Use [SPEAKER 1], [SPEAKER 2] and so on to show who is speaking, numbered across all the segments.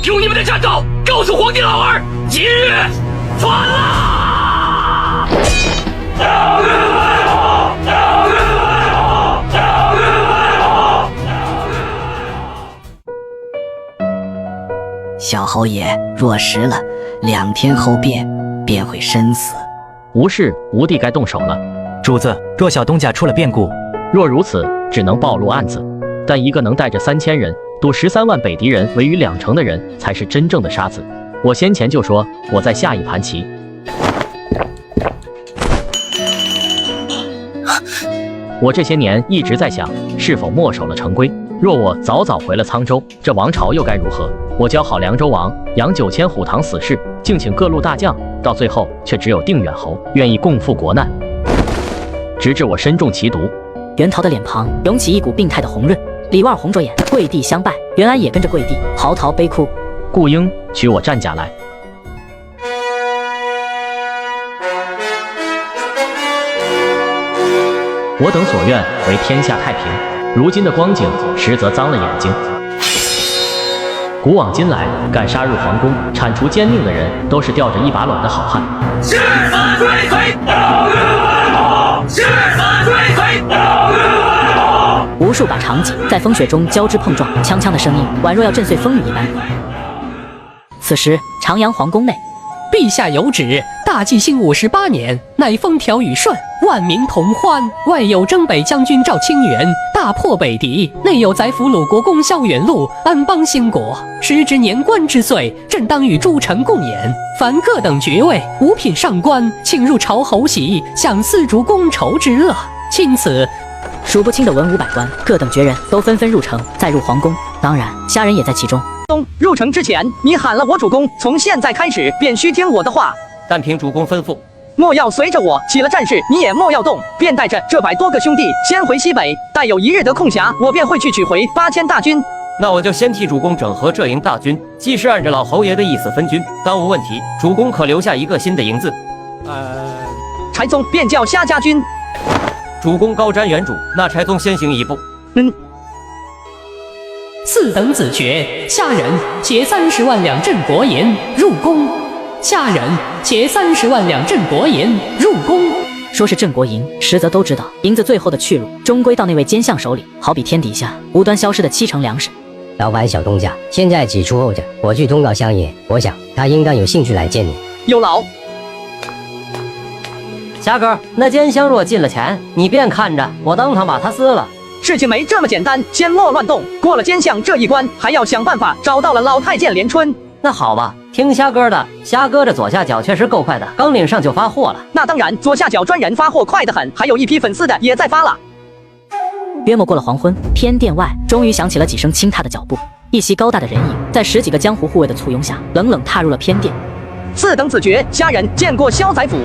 [SPEAKER 1] 用你们的战斗告诉皇帝老儿，今日反啦！
[SPEAKER 2] 小侯爷，若食了，2天后便会身死。
[SPEAKER 3] 无事，吾弟该动手了。
[SPEAKER 4] 主子，若小东家出了变故，
[SPEAKER 3] 若如此，只能暴露案子。但一个能带着3000人堵13万北敌人围于2城的人，才是真正的杀子。我先前就说我在下一盘棋。我这些年一直在想，是否墨守了成规。若我早早回了沧州，这王朝又该如何？我教好凉州王杨9000虎堂死士，敬请各路大将，到最后却只有定远侯愿意共赴国难，直至我身中奇毒。
[SPEAKER 2] 袁桃的脸庞涌起一股病态的红润，李万红着眼跪地相拜，袁安也跟着跪地嚎啕悲哭。
[SPEAKER 3] 顾英，取我战甲来。我等所愿为天下太平，如今的光景实则脏了眼睛。古往今来，敢杀入皇宫铲除奸佞的人，都是吊着一把卵的好汉。
[SPEAKER 1] 誓死追随，誓死追随。
[SPEAKER 2] 无数把长戟在风雪中交织碰撞，锵锵的声音宛若要震碎风雨一般。此时，长阳皇宫内，
[SPEAKER 5] 陛下有旨，大纪兴58年，乃风调雨顺，万民同欢。外有征北将军赵清源，大破北敌；内有宰辅鲁国公萧远禄，安邦兴国。时值年关之岁，朕当与诸臣共演。凡各等爵位、五品上官，请入朝侯席，享丝竹觥筹之乐。钦此。
[SPEAKER 2] 数不清的文武百官、各等爵人都纷纷入城，再入皇宫。当然，虾人也在其中。
[SPEAKER 6] 入城之前，你喊了我主公，从现在开始便须听我的话。
[SPEAKER 7] 但凭主公吩咐，
[SPEAKER 6] 莫要随着我起了战事，你也莫要动，便带着这100多个兄弟先回西北，待有1日得空暇，我便会去取回8000大军。
[SPEAKER 7] 那我就先替主公整合这营大军，既是按着老侯爷的意思分军，当无问题。主公可留下一个新的营字。
[SPEAKER 6] 柴宗便叫虾家军。
[SPEAKER 7] 主公高瞻远瞩，那柴宗先行一步。
[SPEAKER 5] 4等子爵，虾人携30万两镇国银入宫。虾人携30万两镇国银入宫。
[SPEAKER 2] 说是镇国银，实则都知道银子最后的去路，终归到那位奸相手里。好比天底下无端消失的7成粮食。
[SPEAKER 8] 劳烦小东家，现在几处候着，我去通告相爷。我想他应该有兴趣来见你。
[SPEAKER 6] 有劳。
[SPEAKER 9] 虾哥，那奸相若进了钱，你便看着我当场把他撕了。
[SPEAKER 6] 事情没这么简单，先莫乱动。过了奸相这一关，还要想办法找到了老太监连春。
[SPEAKER 9] 那好吧，听虾哥的。虾哥这左下角确实够快的，刚领上就发货了。
[SPEAKER 6] 那当然，左下角专人发货快得很，还有一批粉丝的也在发了。
[SPEAKER 2] 约莫过了黄昏，偏殿外终于响起了几声轻踏的脚步，一袭高大的人影，在10几个江湖护卫的簇拥下，冷冷踏入了偏殿。
[SPEAKER 6] 4等子爵，虾人见过萧宰府。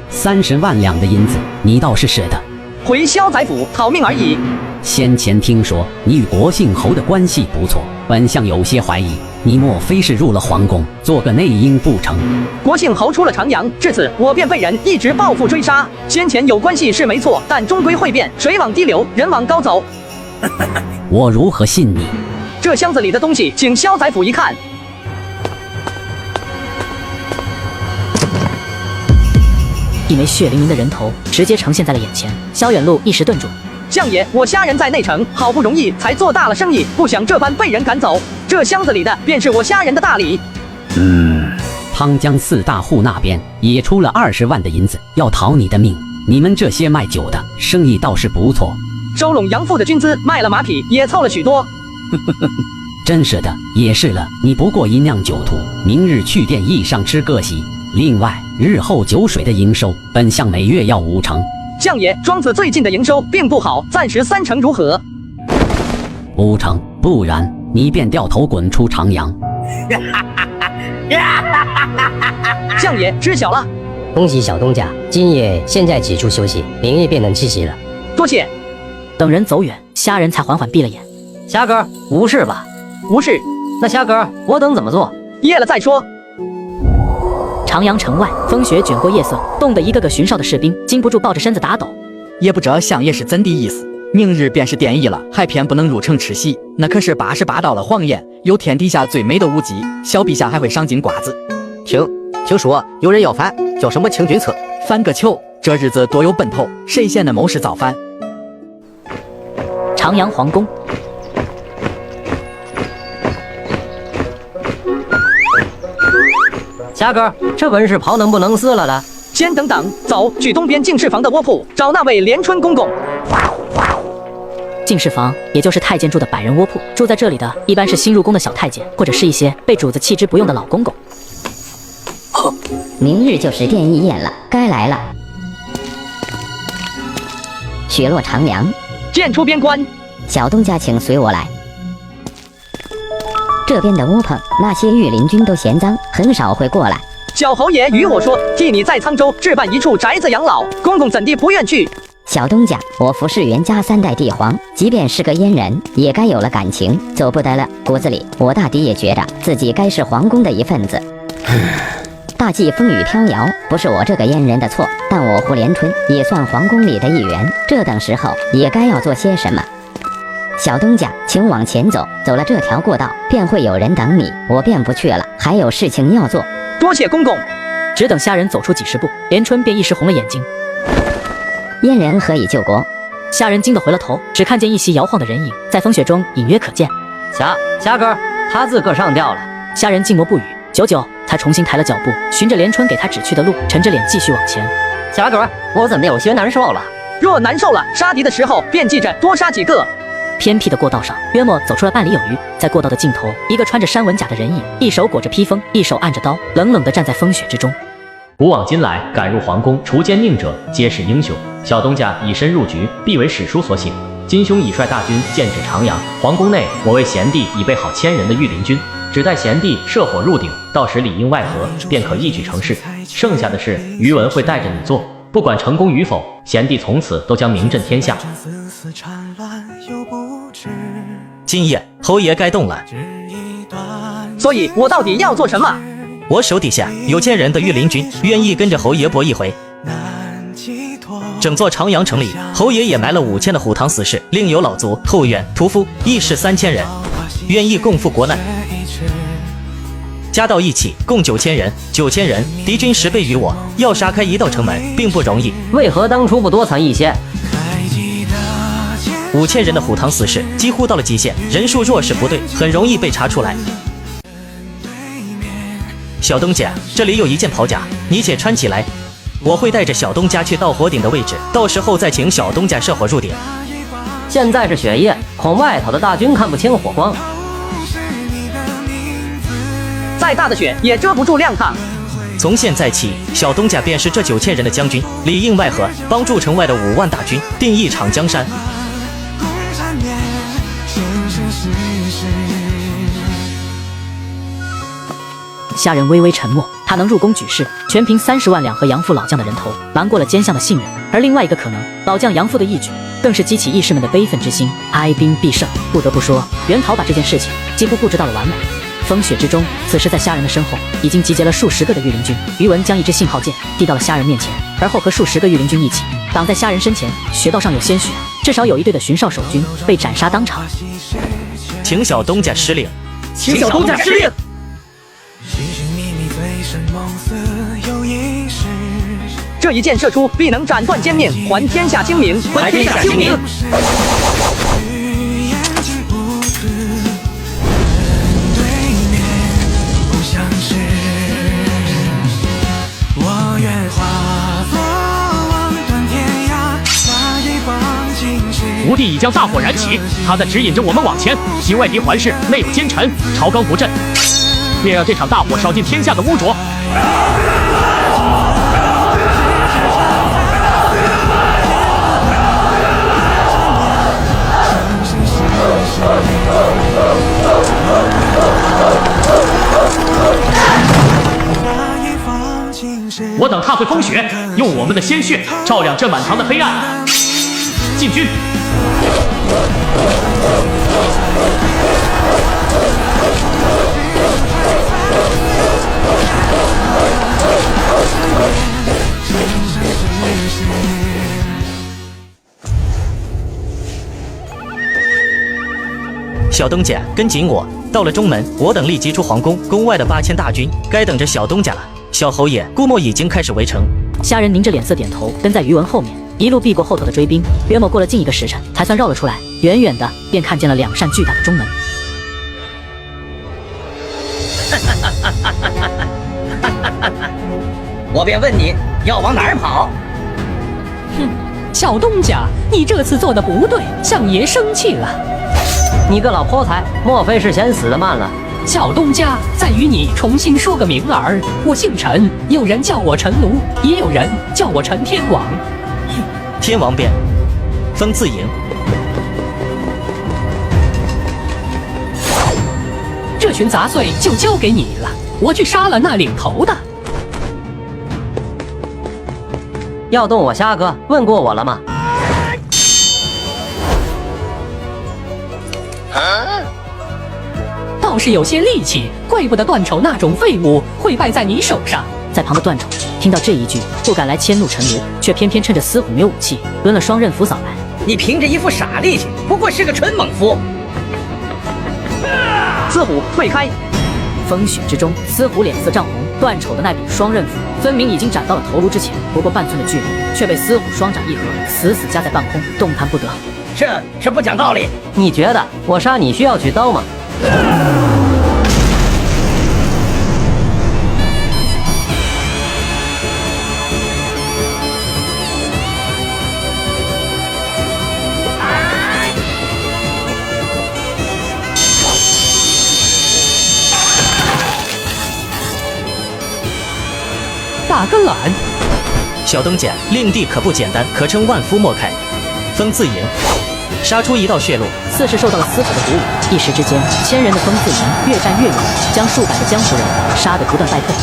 [SPEAKER 10] 30万两的银子，你倒是舍得。
[SPEAKER 6] 回萧宰府讨命而已。
[SPEAKER 10] 先前听说你与国姓侯的关系不错，本相有些怀疑，你莫非是入了皇宫，做个内应不成？
[SPEAKER 6] 国姓侯出了长阳，至此我便被人一直报复追杀。先前有关系是没错，但终归会变，水往低流，人往高走。
[SPEAKER 10] 我如何信你？
[SPEAKER 6] 这箱子里的东西，请萧宰府一看。
[SPEAKER 2] 一枚血淋淋的人头直接呈现在了眼前，萧远路一时顿住。
[SPEAKER 6] 相爷，我虾人在内城，好不容易才做大了生意，不想这般被人赶走。这箱子里的便是我虾人的大礼。
[SPEAKER 10] 汤江4大户那边也出了20万的银子，要讨你的命。你们这些卖酒的生意倒是不错，
[SPEAKER 6] 收拢杨父的军资，卖了马匹也凑了许多。
[SPEAKER 10] 真是的，也是了。你不过一酿酒徒，明日去店驿上吃个席。另外，日后酒水的营收，本相每月要5成。
[SPEAKER 6] 相爷，庄子最近的营收并不好，暂时3成如何
[SPEAKER 10] ？5成，不然你便掉头滚出长阳。
[SPEAKER 6] 相爷知晓了。
[SPEAKER 8] 恭喜小东家，今夜现在几处休息，明日便能吃席了。
[SPEAKER 6] 多谢。
[SPEAKER 2] 等人走远，虾人才缓缓闭了眼。
[SPEAKER 9] 虾哥，无事吧？
[SPEAKER 6] 无事。
[SPEAKER 9] 那虾哥，我等怎么做？
[SPEAKER 6] 夜了再说。
[SPEAKER 2] 长阳城外，风雪卷过夜色，冻得一个个巡哨的士兵禁不住抱着身子打抖。
[SPEAKER 11] 也不知相爷是怎的意思，明日便是典仪了，还偏不能入城吃席，那可是88道的黄宴，有天底下最美的舞姬，小陛下还会赏金瓜子。
[SPEAKER 12] 听说有人要反，叫什么清君侧？
[SPEAKER 11] 反个球！这日子多有奔头，谁嫌那谋士造反？
[SPEAKER 2] 长阳皇宫。
[SPEAKER 9] 霞哥，这本是跑能不能死了的。
[SPEAKER 6] 先等等，走去东边净室房的卧铺，找那位连春公公。
[SPEAKER 2] 净室房也就是太监住的百人卧铺，住在这里的一般是新入宫的小太监，或者是一些被主子弃之不用的老公公。
[SPEAKER 13] 明日就是殿议宴了，该来了。雪落长阳，
[SPEAKER 6] 见出边关。
[SPEAKER 13] 小东家，请随我来。这边的窝棚，那些御林军都嫌脏，很少会过来。
[SPEAKER 6] 小侯爷与我说，替你在沧州置办一处宅子养老，公公怎地不愿去？
[SPEAKER 13] 小东家，我服侍袁家3代帝皇，即便是个阉人，也该有了感情，走不得了。骨子里，我大抵也觉着自己该是皇宫的一份子。大忌风雨飘摇，不是我这个阉人的错，但我胡连春也算皇宫里的一员，这等时候也该要做些什么。小东家，请往前走，走了这条过道，便会有人等你，我便不去了，还有事情要做。
[SPEAKER 6] 多谢公公。
[SPEAKER 2] 只等下人走出几十步，连春便一时红了眼睛。
[SPEAKER 13] 阉人何以救国？
[SPEAKER 2] 下人惊得回了头，只看见一袭摇晃的人影在风雪中隐约可见。
[SPEAKER 9] 霞哥，他自个上吊了。
[SPEAKER 2] 下人静默不语，久久才重新抬了脚步，循着连春给他指去的路，沉着脸继续往前。
[SPEAKER 9] 霞哥，我怎么有些难受了？
[SPEAKER 6] 若难受了，杀敌的时候便记着多杀几个。
[SPEAKER 2] 偏僻的过道上，约莫走出了半里有余。在过道的尽头，一个穿着山纹甲的人影，一手裹着披风，一手按着刀，冷冷地站在风雪之中。
[SPEAKER 3] 古往今来，敢入皇宫除奸佞者，皆是英雄。小东家以身入局，必为史书所写。今兄已率大军剑指长阳，皇宫内我为贤弟已备好1000人的御林军，只待贤弟射火入鼎，到时里应外合，便可一举成事。剩下的事，余文会带着你做。不管成功与否，贤弟从此都将名震天下。
[SPEAKER 4] 今夜侯爷该动了，
[SPEAKER 6] 所以我到底要做什么？
[SPEAKER 4] 我手底下有1000人的御林军，愿意跟着侯爷搏一回。整座长阳城里，侯爷也埋了5000的虎堂死士，另有老卒、后院、屠夫，亦是3000人，愿意共赴国难。加到一起，共9000人，9000人，敌军10倍于我，要杀开一道城门，并不容易。
[SPEAKER 9] 为何当初不多攒一些
[SPEAKER 4] ？5000人的虎堂死士几乎到了极限，人数若是不对，很容易被查出来。小东家，这里有一件袍甲，你且穿起来。我会带着小东家去到火顶的位置，到时候再请小东家射火入鼎。
[SPEAKER 9] 现在是雪夜，恐外头的大军看不清火光。
[SPEAKER 6] 再大的雪也遮不住亮堂。
[SPEAKER 4] 从现在起，小东家便是这9000人的将军，里应外合，帮助城外的5万大军定一场江山。
[SPEAKER 2] 下人微微沉默，他能入宫举事，全凭30万两和杨父老将的人头瞒过了奸相的信任。而另外一个可能，老将杨父的义举，更是激起义士们的悲愤之心，哀兵必胜。不得不说，袁桃把这件事情几乎布置到了完美。风雪之中，此时在虾仁的身后已经集结了数十个的御林军。于文将一支信号箭递到了虾仁面前，而后和数十个御林军一起挡在虾仁身前。穴道上有鲜血，至少有一队的巡哨守军被斩杀当场。
[SPEAKER 4] 请小东家施令，
[SPEAKER 1] 请小东家施令。
[SPEAKER 6] 这一箭射出，必能斩断奸命，还天下清明，
[SPEAKER 1] 还天下清明。吴地已将大火燃起，他在指引着我们往前。其外敌环视，内有奸臣，朝纲不振，便让这场大火烧尽天下的污浊。我等踏会风雪，用我们的鲜血照亮这满堂的黑暗。进军！
[SPEAKER 4] 小东家跟紧我，到了中门，我等立即出皇宫，宫外的8000大军该等着小东家了。小侯爷估摸已经开始围城。
[SPEAKER 2] 虾仁凝着脸色点头，跟在于文后面，一路避过后头的追兵，约莫过了近1个时辰，才算绕了出来。远远的便看见了2扇巨大的中门。
[SPEAKER 12] 我便问你要往哪儿跑？
[SPEAKER 5] 哼，小东家，你这次做的不对，相爷生气了。
[SPEAKER 9] 你个老泼财，莫非是嫌死的慢了？
[SPEAKER 5] 小东家，再与你重新说个明儿，我姓陈，有人叫我陈卢，也有人叫我陈天王。
[SPEAKER 4] 天王变，风自迎。
[SPEAKER 5] 这群杂碎就交给你了，我去杀了那领头的。
[SPEAKER 9] 要动我虾哥，问过我了吗？
[SPEAKER 5] 倒是有些力气，怪不得段丑那种废物会败在你手上。
[SPEAKER 2] 在旁的段丑听到这一句，不敢来迁怒陈卢，却偏偏趁着司虎没有武器，抡了双刃斧扫来。
[SPEAKER 12] 你凭着一副傻力气，不过是个纯猛夫。
[SPEAKER 6] 司虎退开！
[SPEAKER 2] 风雪之中，司虎脸色涨红，段丑的那柄双刃斧分明已经斩到了头颅之前，不过半寸的距离，却被司虎双掌一合，死死夹在半空，动弹不得。
[SPEAKER 12] 这是不讲道理。
[SPEAKER 9] 你觉得我杀你需要举刀吗？
[SPEAKER 5] 打个懒！
[SPEAKER 4] 小灯剪令弟可不简单，可称万夫莫开。风自迎，杀出一道血路，
[SPEAKER 2] 似是受到了司虎的鼓舞，一时之间，千人的风自迎越战越勇，将数百的江湖人杀得不断败退。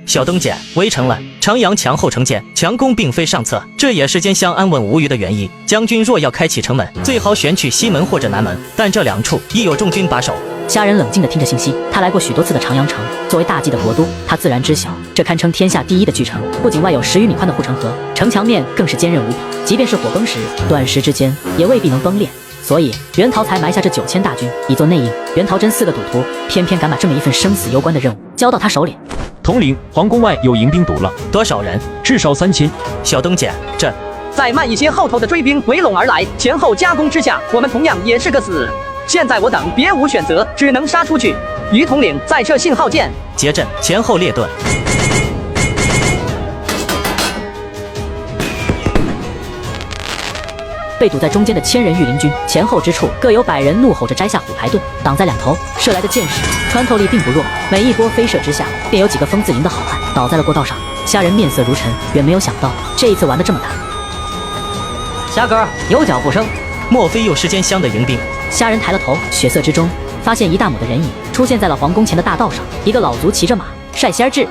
[SPEAKER 4] 小灯剪围城了，长阳墙后城建，强攻并非上策，这也是间相安稳无虞的原因。将军若要开启城门，最好选取西门或者南门，但这2处亦有众军把守。
[SPEAKER 2] 虾仁冷静地听着信息，他来过许多次的长阳城，作为大计的国都，他自然知晓，这堪称天下第一的巨城，不仅外有10余米宽的护城河，城墙面更是坚韧无比，即便是火崩时，短时之间也未必能崩裂。所以袁桃才埋下这9000大军以作内应。袁桃真4个赌徒，偏偏敢把这么一份生死攸关的任务交到他手里。
[SPEAKER 1] 统领，皇宫外有迎兵堵了，
[SPEAKER 4] 多少人？
[SPEAKER 1] 至少3000。
[SPEAKER 4] 小灯剪，这
[SPEAKER 6] 再慢一些，后头的追兵围拢而来，前后夹攻之下，我们同样也是个死。现在我等别无选择，只能杀出去。于统领再设信号键，
[SPEAKER 4] 结阵，前后列队。
[SPEAKER 2] 被堵在中间的1000人御林军，前后之处各有100人怒吼着摘下虎牌盾，挡在2头。射来的箭矢穿透力并不弱，每一波飞射之下，便有几个风自迎的好汉倒在了过道上。虾仁面色如尘，远没有想到这一次玩得这么大。
[SPEAKER 9] 虾哥有脚步声，
[SPEAKER 4] 莫非又是间乡的迎兵？
[SPEAKER 2] 虾仁抬了头，血色之中发现一大抹的人影出现在了皇宫前的大道上，一个老卒骑着马，率先而至。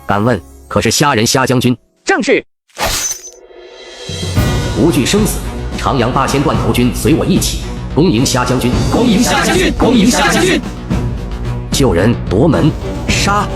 [SPEAKER 14] 敢问可是虾仁虾将军？
[SPEAKER 6] 正是。
[SPEAKER 14] 无惧生死，长阳8000断头军随我一起攻迎虾将军！
[SPEAKER 1] 攻迎虾将军！攻迎虾将军！
[SPEAKER 14] 救人夺门，杀！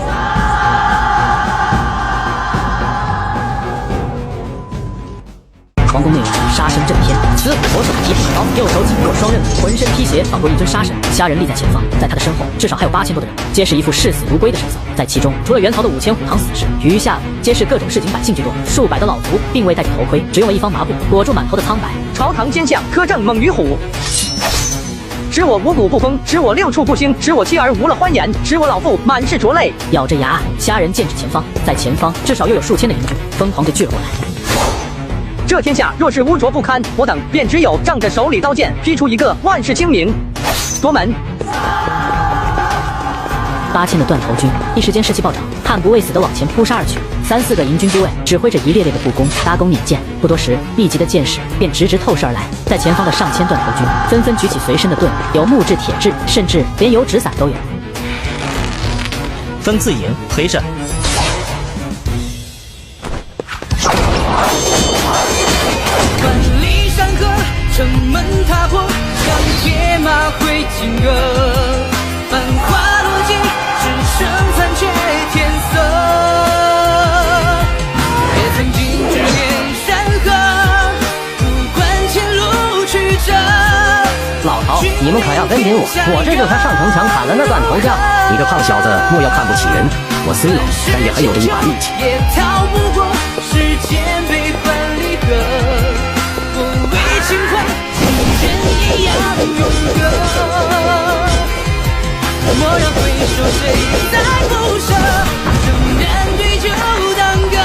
[SPEAKER 2] 皇宫内外杀声震天，司虎左手提柄刀，右手紧握双刃，浑身披邪，仿若一尊杀神。虾仁立在前方，在他的身后至少还有8000多的人，皆是一副视死如归的神色。在其中，除了袁曹的5000虎堂死士，余下皆是各种市井百姓居多，数百的老卒并未戴着头盔，只用了一方麻布裹住满头的苍白。
[SPEAKER 6] 朝堂奸相苛政猛于虎，使我五谷不丰，使我6畜不兴，使我妻儿无了欢颜，使我老父满是浊泪。
[SPEAKER 2] 咬着牙，虾仁剑指前方，在前方至少又有数千的营军疯狂地聚了过来。
[SPEAKER 6] 这天下若是污浊不堪，我等便只有仗着手里刀剑，劈出一个万事清明。夺门
[SPEAKER 2] ！8000的断头军一时间士气暴涨，悍不畏死地往前扑杀而去。3、4个营军都尉指挥着一列列的步弓搭弓捻剑，不多时，密集的箭矢便直直透射而来。在前方的上千断头军纷纷举起随身的盾，有木质、铁质，甚至连油纸伞都有。
[SPEAKER 4] 风自迎，陪着。
[SPEAKER 15] 万里山河，城门踏破，像铁马挥金戈，繁华落尽，只剩残
[SPEAKER 9] 你们可要跟紧我这就他上城墙砍了那断头将。
[SPEAKER 14] 你这胖小子莫要看不起人，我虽老，但也还有着一把力气。
[SPEAKER 15] 也逃不过时间悲欢离合，不为情怀，情人一样永隔。蓦然回首，谁在不舍？正面对就当歌，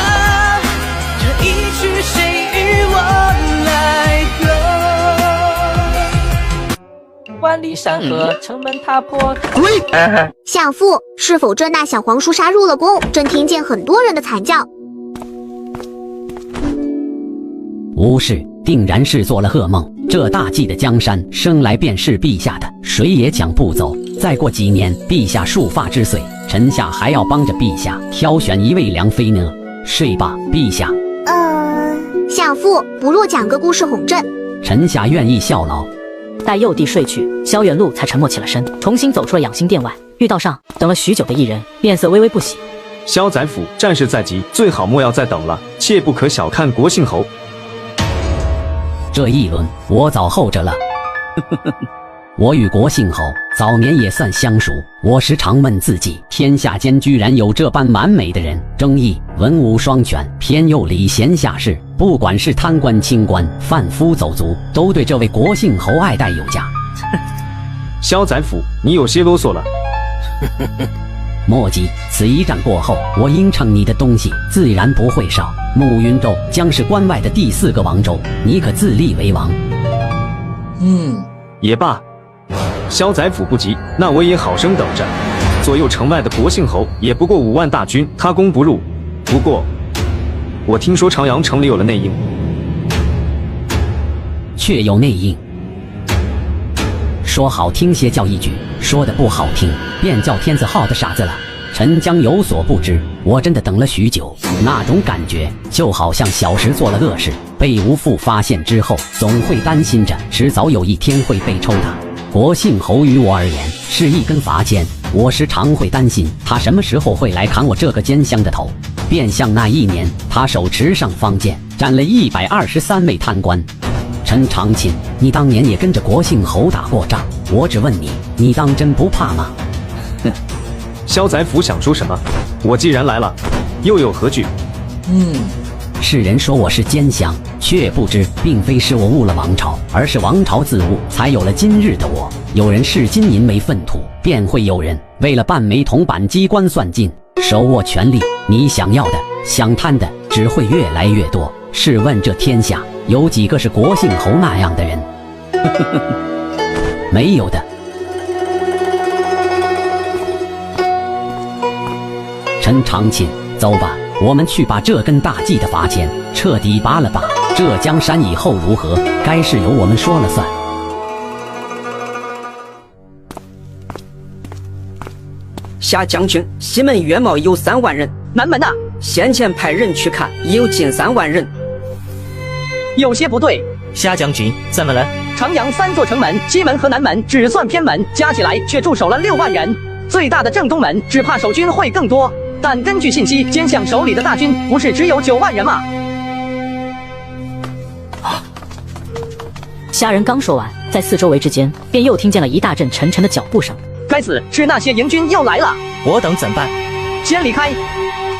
[SPEAKER 15] 这一曲谁与我来和？万里山河，城门踏破。
[SPEAKER 16] 相父，是否这那小黄书杀入了宫？朕听见很多人的惨叫。
[SPEAKER 10] 无事，定然是做了噩梦。这大计的江山，生来便是陛下的，谁也抢不走。再过几年，陛下束发之岁，臣下还要帮着陛下挑选一位良妃呢。睡吧，陛下。
[SPEAKER 16] 相父，不若讲个故事哄朕。
[SPEAKER 10] 臣下愿意效劳。
[SPEAKER 2] 待幼帝睡去，萧远路才沉默起了身，重新走出了养心殿外，遇到上等了许久的一人，面色微微不喜。
[SPEAKER 17] 萧宰辅，战事在即，最好莫要再等了，切不可小看国姓侯。
[SPEAKER 10] 这一轮我早候着了。我与国姓侯早年也算相熟，我时常问自己，天下间居然有这般蛮美的人，忠义文武双全，偏又礼贤下士，不管是贪官清官、贩夫走卒，都对这位国姓侯爱戴有加。
[SPEAKER 17] 萧宰辅，你有些啰嗦了。
[SPEAKER 10] 莫急，此一战过后，我应承你的东西自然不会少。暮云州将是关外的第4个王州，你可自立为王。
[SPEAKER 17] 也罢，萧宰辅不急，那我也好生等着。左右城外的国姓侯也不过5万大军，他攻不入。不过，我听说长阳城里有了内应。
[SPEAKER 10] 确有内应，说好听些叫一举，说的不好听便叫天子号的傻子了。臣将有所不知，我真的等了许久，那种感觉就好像小时做了恶事，被吴父发现之后，总会担心着迟早有一天会被抽打。国姓侯于我而言是一根拔尖，我时常会担心他什么时候会来砍我这个奸相的头。便像那一年，他手持上方剑，斩了123位贪官。陈长卿，你当年也跟着国姓侯打过仗，我只问你，你当真不怕吗？
[SPEAKER 17] 哼，萧宰辅想说什么？我既然来了，又有何惧？
[SPEAKER 10] 世人说我是奸相，却不知并非是我误了王朝，而是王朝自误，才有了今日的我。有人视金银为粪土，便会有人为了半枚铜板机关算尽，手握权力。你想要的、想贪的，只会越来越多。试问这天下有几个是国姓侯那样的人？没有的。陈长卿，走吧，我们去把这根大计的拔尖彻底拔了吧。这江山以后如何，该是由我们说了算。
[SPEAKER 6] 夏将军，西门月茂有3万人，南门呐，先前派人去看，也有近3万人。有些不对。
[SPEAKER 4] 夏将军，怎么了？
[SPEAKER 6] 长阳3座城门，西门和南门只算偏门，加起来却驻守了6万人。最大的正东门，只怕守军会更多。但根据信息，奸相手里的大军不是只有9万人吗？
[SPEAKER 2] 虾人刚说完，在4周围之间，便又听见了一大阵沉沉的脚步声。
[SPEAKER 6] 该死，是那些营军又来了！
[SPEAKER 4] 我等怎办？
[SPEAKER 6] 先离开！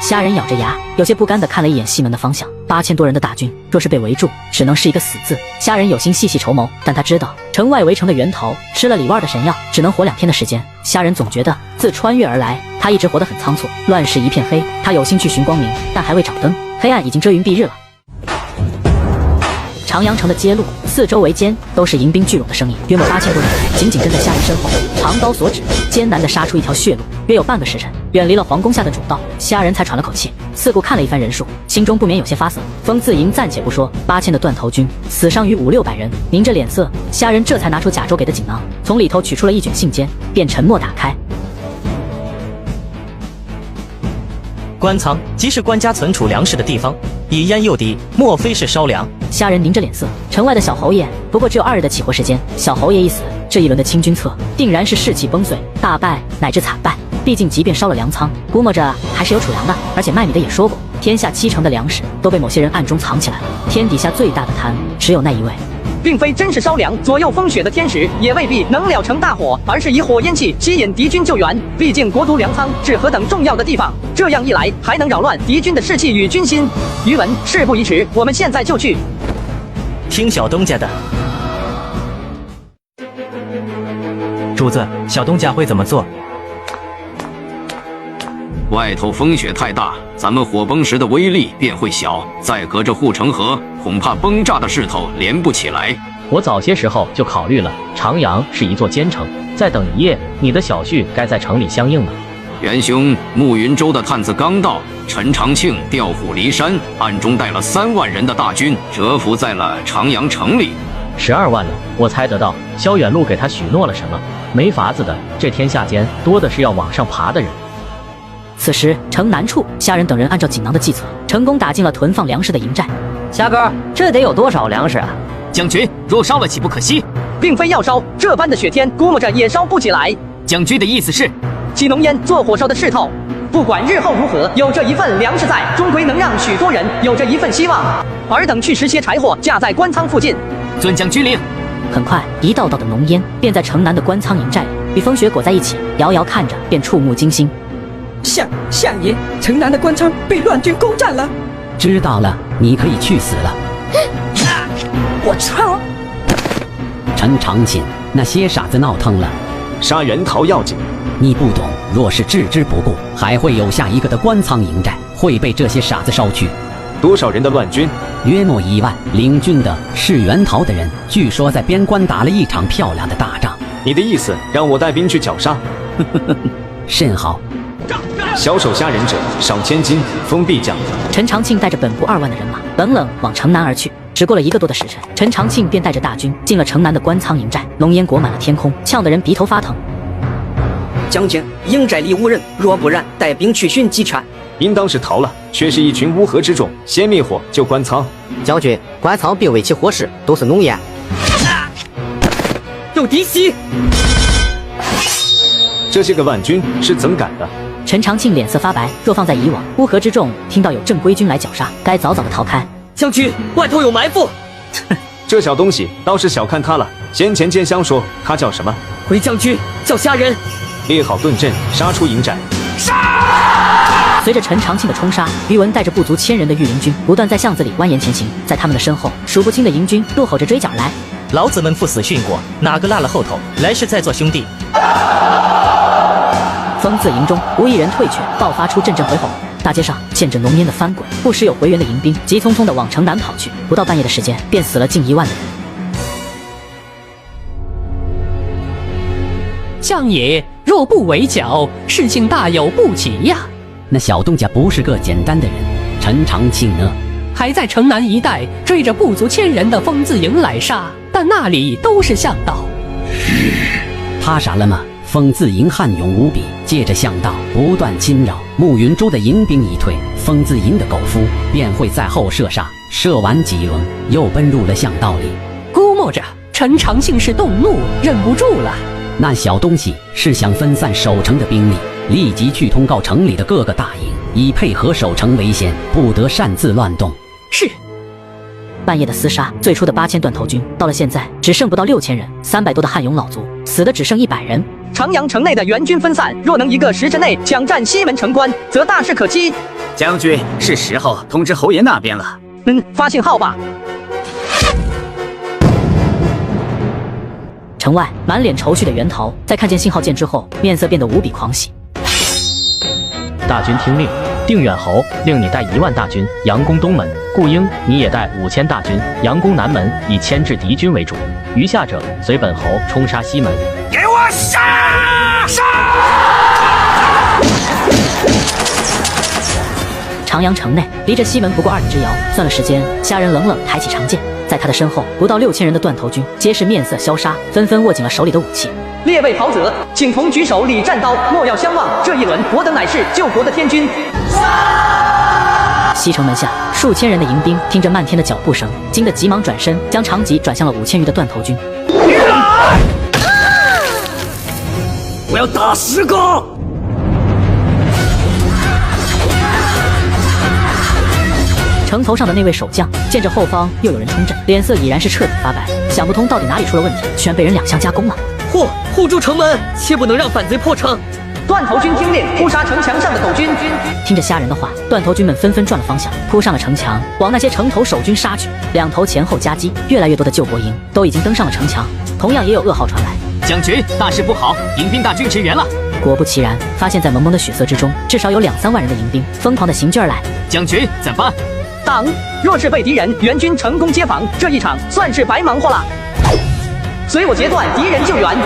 [SPEAKER 2] 虾人咬着牙，有些不甘地看了一眼西门的方向。8000多人的大军，若是被围住，只能是一个死字。虾人有心细细筹谋，但他知道城外围城的源头吃了李万的神药，只能活2天的时间。虾人总觉得自穿越而来，他一直活得很仓促，乱世一片黑。他有心去寻光明，但还未找灯，黑暗已经遮云蔽日了。长阳城的街路4周围间都是迎宾聚拢的声音，约莫8000多人紧紧跟在虾人身后，长刀所指，艰难地杀出一条血路。约有半个时辰，远离了皇宫下的主道，虾人才喘了口气，四顾看了一番人数，心中不免有些发涩。风自营暂且不说，8000的断头军死伤于500-600人，凝着脸色，虾人这才拿出贾周给的锦囊，从里头取出了一卷信笺，便沉默打开。
[SPEAKER 4] 官仓即是官家存储粮食的地方，以烟诱敌，莫非是烧粮？
[SPEAKER 2] 虾人凝着脸色，城外的小侯爷不过只有2日的起活时间，小侯爷一死，这一轮的清君侧定然是士气崩碎，大败乃至惨败。毕竟即便烧了粮仓，估摸着还是有储粮的，而且卖米的也说过，天下7成的粮食都被某些人暗中藏起来了，天底下最大的贪只有那一位。
[SPEAKER 6] 并非真是烧凉左右风雪的天使，也未必能燎成大火，而是以火焰气吸引敌军救援。毕竟国都粮仓、治河等重要的地方，这样一来还能扰乱敌军的士气与军心。余文，事不宜迟，我们现在就去。
[SPEAKER 4] 听小东家的。主子，小东家会怎么做？
[SPEAKER 14] 外头风雪太大，咱们火崩时的威力便会小，再隔着护城河，恐怕崩炸的势头连不起来。
[SPEAKER 3] 我早些时候就考虑了，长阳是一座坚城，再等一夜，你的小婿该在城里相应了。
[SPEAKER 14] 元兄，慕云州的探子刚到，陈长庆调虎离山，暗中带了3万人的大军，蛰伏在了长阳城里。
[SPEAKER 3] 12万了，我猜得到萧远路给他许诺了什么。没法子的，这天下间多的是要往上爬的人。
[SPEAKER 2] 此时城南处，虾仁等人按照锦囊的计策，成功打进了囤放粮食的营寨。
[SPEAKER 9] 虾哥，这得有多少粮食啊？
[SPEAKER 1] 将军，若烧了岂不可惜？
[SPEAKER 6] 并非要烧，这般的雪天，估摸着也烧不起来。
[SPEAKER 1] 将军的意思是，
[SPEAKER 6] 起浓烟做火烧的势头，不管日后如何，有这一份粮食在，终归能让许多人有这一份希望。尔等去拾些柴火，架在官仓附近。
[SPEAKER 1] 遵将军令。
[SPEAKER 2] 很快，一道道的浓烟便在城南的官仓营寨里与风雪裹在一起，遥遥看着便触目惊心。
[SPEAKER 18] 相爷，城南的官仓被乱军攻占了。
[SPEAKER 10] 知道了，你可以去死了。
[SPEAKER 18] 我操！
[SPEAKER 10] 陈长庆，那些傻子闹腾了，
[SPEAKER 17] 杀人逃要紧。
[SPEAKER 10] 你不懂，若是置之不顾，还会有下一个的官仓营寨会被这些傻子烧去。
[SPEAKER 17] 多少人的乱军？
[SPEAKER 10] 约莫1万。领军的是袁陶的人，据说在边关打了一场漂亮的大仗。
[SPEAKER 17] 你的意思让我带兵去绞杀？
[SPEAKER 10] 甚好。
[SPEAKER 17] 小手杀人者赏1000金，封闭将。
[SPEAKER 2] 陈长庆带着本部2万的人马，冷冷往城南而去。只过了1个多的时辰，陈长庆便带着大军进了城南的官仓营寨，浓烟裹满了天空，呛得人鼻头发疼。
[SPEAKER 18] 将军，营寨里无人，若不然，带兵去寻击杀。
[SPEAKER 17] 应当是逃了，却是一群乌合之众，先灭火救官仓。
[SPEAKER 12] 将军，官仓并未起火势，都是浓烟。
[SPEAKER 18] 有敌袭！
[SPEAKER 17] 这些个万军是怎么赶的？
[SPEAKER 2] 陈长庆脸色发白，若放在以往，乌合之众听到有正规军来绞杀，该早早的逃开。
[SPEAKER 18] 将军，外头有埋伏！
[SPEAKER 17] 这小东西倒是小看他了。先前剑香说他叫什么？
[SPEAKER 18] 回将军叫虾仁。
[SPEAKER 17] 列好盾阵，杀出营寨。
[SPEAKER 2] 随着陈长庆的冲杀，于文带着不足1000人的御林军不断在巷子里蜿蜒前行，在他们的身后，数不清的营军怒吼着追剿来。
[SPEAKER 4] 老子们赴死殉国，哪个落了后头？来世再做兄弟。
[SPEAKER 2] 风字营中无一人退却，爆发出阵阵回吼。大街上见着浓烟的翻滚，不时有回援的迎兵急匆匆地往城南跑去。不到半夜的时间，便死了近1万的人。
[SPEAKER 5] 相爷，若不围剿，事情大有不齐呀。
[SPEAKER 10] 那小东家不是个简单的人，陈长庆呢？
[SPEAKER 5] 还在城南一带追着不足1000人的风字营来杀，但那里都是向导。
[SPEAKER 10] 他傻了吗？风字营悍勇无比，借着向导不断侵扰，慕云州的营兵一退，风字营的狗夫便会在后射杀，射完几轮又奔入了巷道里。
[SPEAKER 5] 估摸着陈长庆是动怒，忍不住了。
[SPEAKER 10] 那小东西是想分散守城的兵力，立即去通告城里的各个大营，以配合守城为先，不得擅自乱动。
[SPEAKER 5] 是。
[SPEAKER 2] 半夜的厮杀，最初的8000断头军，到了现在只剩不到6000人，300多的悍勇老卒，死的只剩100人。
[SPEAKER 6] 长阳城内的援军分散，若能1个时辰内抢占西门城关，则大事可期。
[SPEAKER 1] 将军，是时候通知侯爷那边了。
[SPEAKER 6] 发信号吧。
[SPEAKER 2] 城外满脸愁绪的袁陶，在看见信号键之后，面色变得无比狂喜。
[SPEAKER 3] 大军听令，定远侯令你带1万大军佯攻东门，顾英你也带5000大军佯攻南门，以牵制敌军为主。余下者随本侯冲杀西门。
[SPEAKER 1] 给我杀！
[SPEAKER 2] 长阳城内离着西门不过2里之遥，算了时间，虾仁冷冷抬起长剑，在他的身后不到6000人的断头军皆是面色消杀，纷纷握紧了手里的武器。
[SPEAKER 6] 列位袍泽，请同举手礼战刀，莫要相忘。这一轮，我等乃是救国的天军。
[SPEAKER 2] 西城门下，数千人的迎兵听着漫天的脚步声，惊得急忙转身，将长戟转向了5000余的断头军。
[SPEAKER 1] 我要打10个！
[SPEAKER 2] 城头上的那位守将见着后方又有人冲阵，脸色已然是彻底发白，想不通到底哪里出了问题，居然被人两相夹攻了。
[SPEAKER 18] 护住城门，切不能让反贼破城。
[SPEAKER 6] 断头军听令，扑杀城墙上的狗军。
[SPEAKER 2] 听着虾仁的话，断头军们纷纷转了方向，扑上了城墙，往那些城头守军杀去。两头前后夹击，越来越多的救国营都已经登上了城墙。同样也有噩耗传来，
[SPEAKER 1] 将军，大事不好，迎宾大军驰援了。
[SPEAKER 2] 果不其然，发现在蒙蒙的血色之中，至少有2-3万人的迎宾疯狂的行军而来。
[SPEAKER 1] 将军怎办？
[SPEAKER 6] 党，若是被敌人援军成功接防，这一场算是白忙活了。随我截断敌人救援。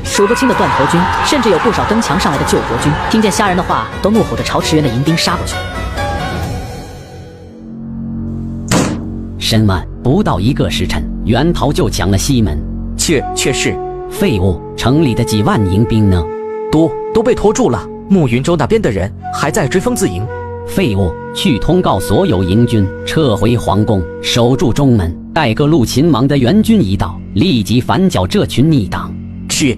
[SPEAKER 2] 数不清的断头军，甚至有不少登墙上来的救国军，听见虾仁的话，都怒吼着朝驰援的迎宾杀过去。
[SPEAKER 10] 申万不到1个时辰，袁桃就抢了西门。
[SPEAKER 19] 确是。
[SPEAKER 10] 废物，城里的几万迎宾呢？
[SPEAKER 19] 都被拖住了。暮云州那边的人还在追风自营。
[SPEAKER 10] 废物，去通告所有营军撤回皇宫，守住中门，待各路秦王的援军一到，立即反剿这群逆党。
[SPEAKER 19] 是。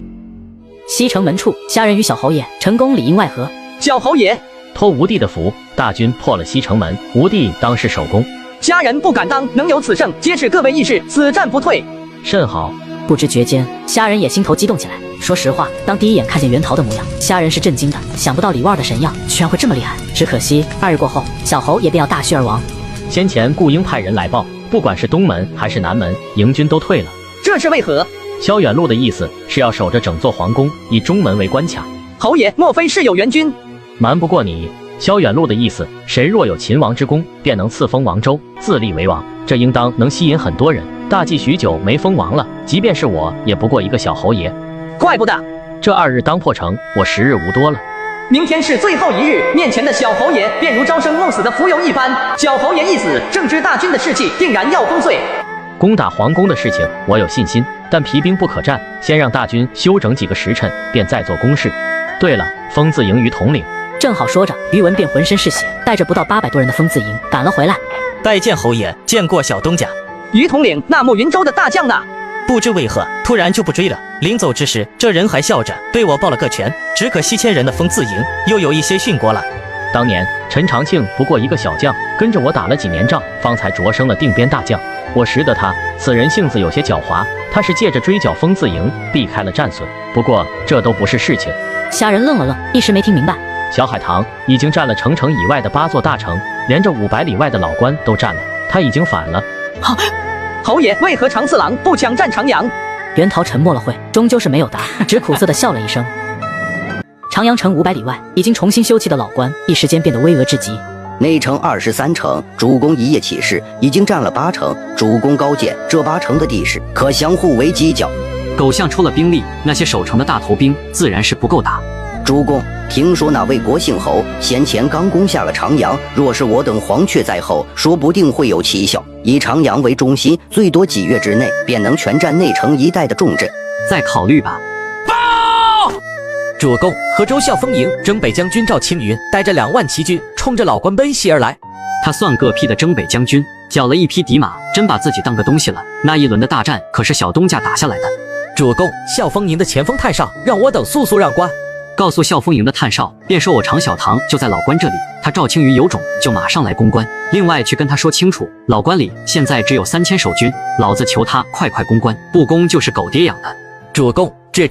[SPEAKER 2] 西城门处，虾仁与小侯爷成功里应外合。
[SPEAKER 6] 小侯爷
[SPEAKER 3] 托吴地的福，大军破了西城门，吴地当是首功。
[SPEAKER 6] 虾仁不敢当，能有此胜，皆是各位义士，此战不退。
[SPEAKER 3] 甚好。
[SPEAKER 2] 不知觉间，虾仁也心头激动起来。说实话，当第一眼看见袁桃的模样，虾仁是震惊的，想不到李万的神药居然会这么厉害。只可惜2日过后，小侯也便要大虚而亡。
[SPEAKER 3] 先前顾英派人来报，不管是东门还是南门，营军都退了。
[SPEAKER 6] 这是为何？
[SPEAKER 3] 萧远路的意思是要守着整座皇宫，以中门为关卡。
[SPEAKER 6] 侯爷，莫非是有援军？
[SPEAKER 3] 瞒不过你，萧远路的意思，谁若有秦王之功，便能赐封王州，自立为王，这应当能吸引很多人。大计许久没封王了，即便是我，也不过一个小侯爷。
[SPEAKER 6] 怪不得
[SPEAKER 3] 这2日当破城，我10日无多了。
[SPEAKER 6] 明天是最后1日，面前的小侯爷便如朝生暮死的蜉蝣一般。小侯爷一死，正知大军的士气定然要崩碎。
[SPEAKER 3] 攻打皇宫的事情我有信心，但疲兵不可战，先让大军休整几个时辰，便再做攻势。对了，风自营于统领。
[SPEAKER 2] 正好说着，于文便浑身是血，带着不到800多人的风自营赶了回来。
[SPEAKER 4] 拜见侯爷，见过小东家。
[SPEAKER 6] 于统领，那暮云州的大将呢？
[SPEAKER 4] 不知为何突然就不追了。临走之时，这人还笑着对我抱了个拳。只可西千人的风自营又有一些殉国了。
[SPEAKER 3] 当年陈长庆不过一个小将，跟着我打了几年仗，方才擢升了定边大将。我识得他，此人性子有些狡猾，他是借着追剿风自营避开了战损。不过这都不是事情。
[SPEAKER 2] 虾仁愣了愣，一时没听明白。
[SPEAKER 3] 小海棠已经占了城以外的8座大城，连着500里外的老关都占了，他已经反了。
[SPEAKER 6] 侯爷，为何长次郎不抢占长阳？
[SPEAKER 2] 袁桃沉默了会，终究是没有答，只苦涩地笑了一声。长阳城500里外已经重新修葺的老关，一时间变得巍峨至极。
[SPEAKER 20] 内城23城，主公一夜起事，已经占了8城。主公高见，这8城的地势可相互为犄角。
[SPEAKER 21] 狗相抽了兵力，那些守城的大头兵自然是不够打。
[SPEAKER 20] 主公，听说那位国姓侯先前刚攻下了长阳，若是我等黄雀在后，说不定会有奇效。以长阳为中心，最多几月之内便能全占内城一带的重镇。
[SPEAKER 21] 再考虑吧。
[SPEAKER 19] 报！主公，河州校丰营征北将军赵青云带着2万骑军，冲着老关奔袭而来。
[SPEAKER 21] 他算个屁的征北将军，缴了一匹敌马，真把自己当个东西了。那一轮的大战可是小东家打下来的。
[SPEAKER 19] 主公，校丰营的前锋太少，让我等速让关。
[SPEAKER 21] 告诉校丰营的探哨，便说我常小堂就在老关这里，他赵青云有种就马上来攻关。另外去跟他说清楚，老关里现在只有3000守军，老子求他快攻关，不攻就是狗爹养的。
[SPEAKER 19] 主公，这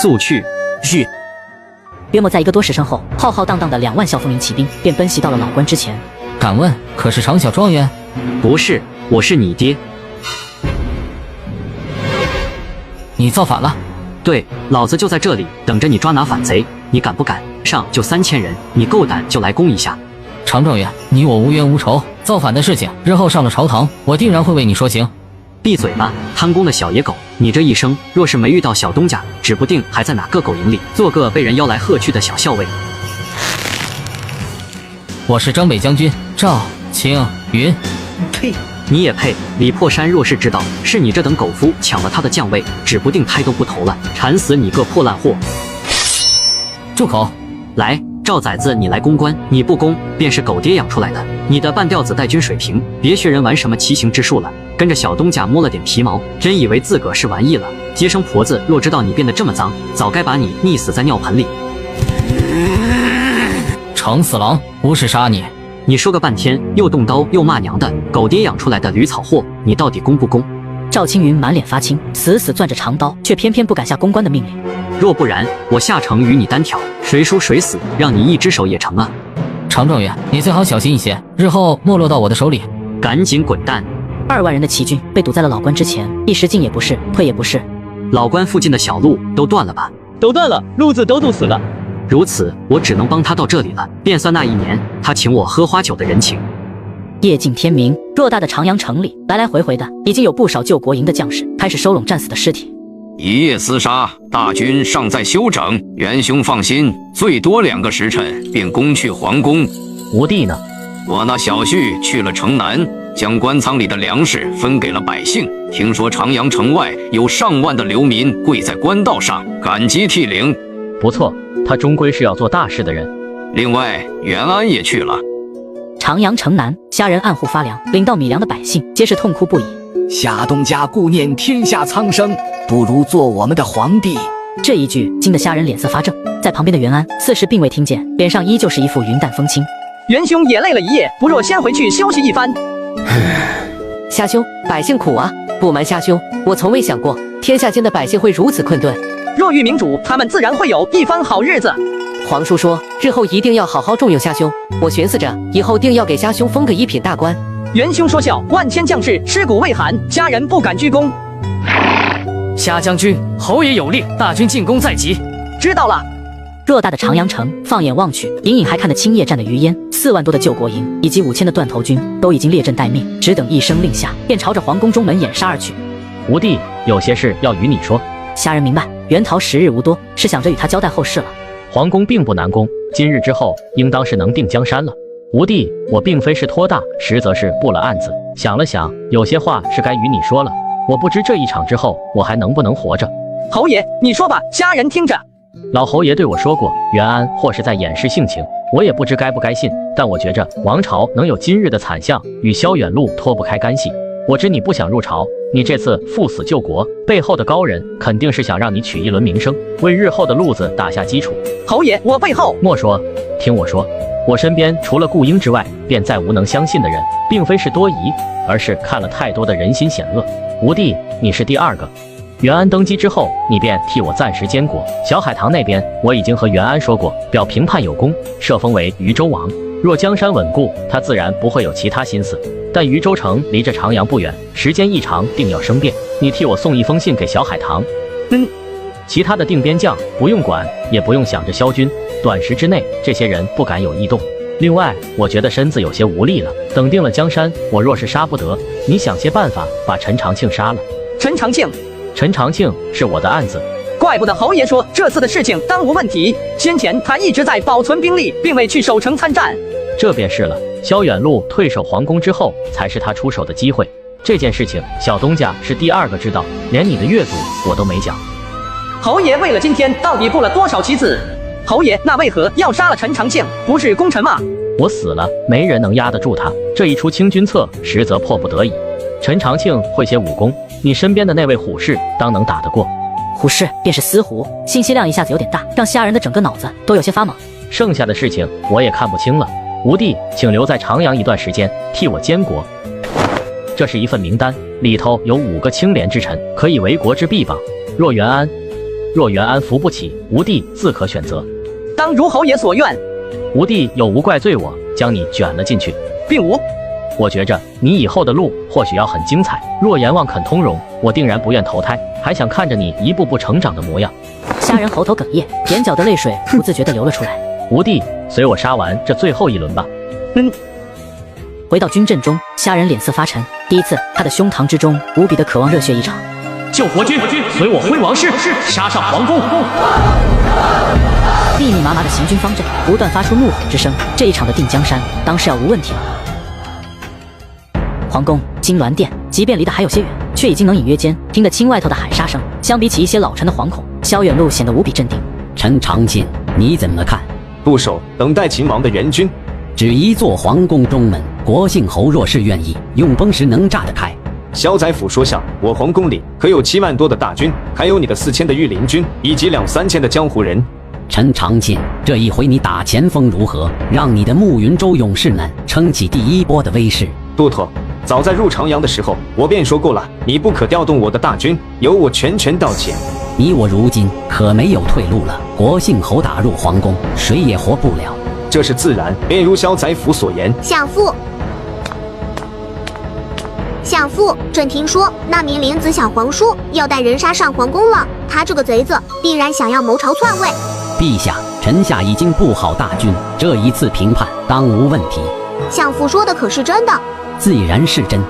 [SPEAKER 21] 速去。
[SPEAKER 19] 是。
[SPEAKER 2] 约莫在1个多时辰后，浩浩荡荡的2万校丰营骑兵便奔袭到了老关之前。
[SPEAKER 1] 敢问，可是常小状元？
[SPEAKER 21] 不是，我是你爹。
[SPEAKER 1] 你造反了？
[SPEAKER 21] 对，老子就在这里等着你抓拿反贼，你敢不敢？上就3000人，你够胆就来攻一下。
[SPEAKER 1] 常状元，你我无冤无仇，造反的事情日后上了朝堂，我定然会为你说情。
[SPEAKER 21] 闭嘴吧，贪功的小野狗！你这一生若是没遇到小东家，指不定还在哪个狗营里做个被人邀来喝去的小校尉。
[SPEAKER 1] 我是征北将军赵青云。
[SPEAKER 21] 呸！你也配！李破山若是知道是你这等狗夫抢了他的将位，指不定胎都不投了，馋死你个破烂货！
[SPEAKER 1] 住口！
[SPEAKER 21] 来，赵崽子，你来攻关，你不攻便是狗爹养出来的。你的半吊子带军水平，别学人玩什么骑行之术了，跟着小东家摸了点皮毛，真以为自个是玩意了。接生婆子若知道你变得这么脏，早该把你溺死在尿盆里。
[SPEAKER 1] 程四郎，不是杀你，
[SPEAKER 21] 你说个半天，又动刀又骂娘的，狗爹养出来的驴草货，你到底攻不攻？
[SPEAKER 2] 赵青云满脸发青，死死攥着长刀，却偏偏不敢下公关的命令。
[SPEAKER 21] 若不然，我下城与你单挑，谁输谁死，让你一只手也成啊！
[SPEAKER 7] 常状元，你最好小心一些，日后没落到我的手里。
[SPEAKER 21] 赶紧滚蛋
[SPEAKER 2] ！2万人的齐军被堵在了老关之前，一时进也不是，退也不是。
[SPEAKER 21] 老关附近的小路都断了吧？
[SPEAKER 1] 都断了，路子都堵死了。
[SPEAKER 21] 如此，我只能帮他到这里了，便算那一年他请我喝花酒的人情。
[SPEAKER 2] 夜近天明，偌大的长阳城里，来来回回的已经有不少救国营的将士开始收拢战死的尸体。
[SPEAKER 14] 一夜厮杀，大军尚在休整。元兄放心，最多2个时辰便攻去皇宫。
[SPEAKER 3] 吴地呢？
[SPEAKER 14] 我那小婿去了城南，将官仓里的粮食分给了百姓。听说长阳城外有上万的流民跪在官道上，感激涕零。
[SPEAKER 3] 不错，他终归是要做大事的人。
[SPEAKER 14] 另外，袁安也去了。
[SPEAKER 2] 长阳城南，虾人暗户发粮，领到米粮的百姓皆是痛哭不已。
[SPEAKER 22] 夏东家顾念天下苍生，不如做我们的皇帝。
[SPEAKER 2] 这一句惊得虾人脸色发正，在旁边的袁安似是并未听见，脸上依旧是一副云淡风轻。
[SPEAKER 6] 元兄也累了一夜，不若先回去休息一番。
[SPEAKER 9] 虾兄，百姓苦啊！不瞒虾兄，我从未想过天下间的百姓会如此困顿。
[SPEAKER 6] 若遇明主，他们自然会有一番好日子。
[SPEAKER 9] 皇叔说，日后一定要好好重用虾兄，我寻思着以后定要给虾兄封个一品大官。
[SPEAKER 6] 元兄说笑，万千将士尸骨未寒，家人不敢居功。
[SPEAKER 1] 虾将军，侯爷有令，大军进攻在即。
[SPEAKER 6] 知道了。
[SPEAKER 2] 偌大的长阳城，放眼望去，隐隐还看得清夜战的余烟。4万多的救国营以及5000的断头军都已经列阵待命，只等一声令下，便朝着皇宫中门掩杀而去。
[SPEAKER 3] 吴地，有些事要与你说。
[SPEAKER 2] 虾人明白，袁桃时日无多，是想着与他交代后事了。
[SPEAKER 3] 皇宫并不难攻，今日之后，应当是能定江山了。吴地，我并非是托大，实则是布了案子。想了想，有些话是该与你说了。我不知这一场之后，我还能不能活着。
[SPEAKER 6] 侯爷，你说吧，虾人听着。
[SPEAKER 3] 老侯爷对我说过，袁安或是在掩饰性情，我也不知该不该信。但我觉着王朝能有今日的惨象，与萧远路脱不开干系。我知你不想入朝，你这次赴死救国，背后的高人肯定是想让你取一轮名声，为日后的路子打下基础。
[SPEAKER 6] 侯爷，我背后
[SPEAKER 3] 莫说，听我说，我身边除了顾英之外，便再无能相信的人，并非是多疑，而是看了太多的人心险恶。吴地，你是第2个。袁安登基之后，你便替我暂时监国。小海棠那边，我已经和袁安说过，表评判有功，设封为渝州王。若江山稳固，他自然不会有其他心思。但渝州城离着长阳不远，时间一长定要生变。你替我送一封信给小海棠。其他的定边将不用管，也不用想着萧军。短时之内，这些人不敢有异动。另外，我觉得身子有些无力了。等定了江山，我若是杀不得，你想些办法把陈长庆杀了。
[SPEAKER 6] 陈长庆。
[SPEAKER 3] 陈长庆是我的案子，
[SPEAKER 6] 怪不得侯爷说这次的事情当无问题。先前他一直在保存兵力，并未去守城参战。
[SPEAKER 3] 这便是了。萧远路退守皇宫之后，才是他出手的机会。这件事情，小东家是第2个知道，连你的岳祖我都没讲。
[SPEAKER 6] 侯爷为了今天到底布了多少棋子？侯爷那为何要杀了陈长庆？不是功臣吗？
[SPEAKER 3] 我死了，没人能压得住他。这一出清君侧，实则迫不得已。陈长庆会些武功，你身边的那位虎视当能打得过。
[SPEAKER 2] 虎视便是司虎，信息量一下子有点大，让虾人的整个脑子都有些发懵。
[SPEAKER 3] 剩下的事情我也看不清了。吴地，请留在长阳一段时间，替我监国。这是一份名单，里头有5个清廉之臣，可以为国之臂膀。若袁安扶不起，吴地自可选择。
[SPEAKER 6] 当如侯爷所愿。
[SPEAKER 3] 吴地有无怪罪我，将你卷了进去？
[SPEAKER 6] 并无。
[SPEAKER 3] 我觉着你以后的路或许要很精彩。若阎王肯通融，我定然不愿投胎，还想看着你一步步成长的模样。
[SPEAKER 2] 虾人喉头哽咽，眼角的泪水不自觉地流了出来。
[SPEAKER 3] 吴地，随我杀完这最后一轮吧。
[SPEAKER 2] 回到军阵中，虾人脸色发沉。第一次，他的胸膛之中无比的渴望热血一场。
[SPEAKER 1] 救国军，随我挥王师，杀上皇宫。
[SPEAKER 2] 密密麻麻的行军方阵不断发出怒吼之声，这一场的定江山当是要无问题了。皇宫金銮殿，即便离得还有些远，却已经能隐约间听得清外头的喊杀声。相比起一些老臣的惶恐，萧远路显得无比镇定。
[SPEAKER 10] 陈长庆，你怎么看？
[SPEAKER 17] 不守，等待秦王的援军。
[SPEAKER 10] 只一座皇宫中门，国姓侯若是愿意，用崩时能炸得开。
[SPEAKER 17] 萧宰府说下，我皇宫里可有7万多的大军，还有你的4000的御林军，以及2、3千的江湖人。
[SPEAKER 10] 陈长庆，这一回你打前锋如何？让你的慕云州勇士们撑起第一波的威势。
[SPEAKER 17] 都头，早在入长阳的时候，我便说过了，你不可调动我的大军，由我全权盗窃。
[SPEAKER 10] 你我如今可没有退路了。国姓侯打入皇宫，谁也活不了。
[SPEAKER 17] 这是自然，便如萧宰府所言。
[SPEAKER 16] 相父，朕听说那名莲子小皇叔要带人杀上皇宫了，他这个贼子必然想要谋朝篡位。
[SPEAKER 10] 陛下，臣下已经布好大军，这一次平叛当无问题。
[SPEAKER 16] 相父说的可是真的？
[SPEAKER 10] 自然是真。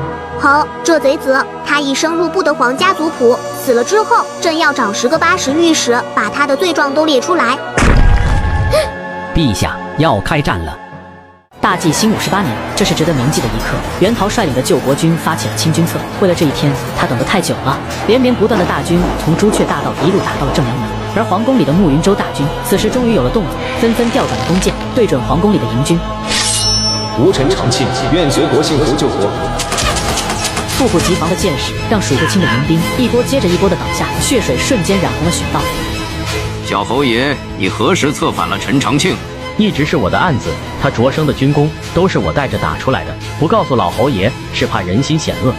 [SPEAKER 16] 好，这贼子他一生入不得皇家族谱，死了之后，朕要找10个80御史，把他的罪状都列出来。
[SPEAKER 10] 陛下要开战了。
[SPEAKER 2] 大纪兴58年，这是值得铭记的一刻。袁陶率领的救国军发起了清君侧，为了这一天，他等得太久了。连绵不断的大军从朱雀大道一路打到了正阳门，而皇宫里的慕云州大军此时终于有了动作，纷纷调转了弓箭，对准皇宫里的营军。
[SPEAKER 17] 吾陈长庆愿随国姓侯救国。
[SPEAKER 2] 猝不及防的箭矢让数不清的民兵一波接着一波的倒下，血水瞬间染红了雪道。
[SPEAKER 14] 小侯爷，你何时策反了陈长庆？
[SPEAKER 3] 一直是我的案子，他擢升的军功都是我带着打出来的，不告诉老侯爷是怕人心险恶。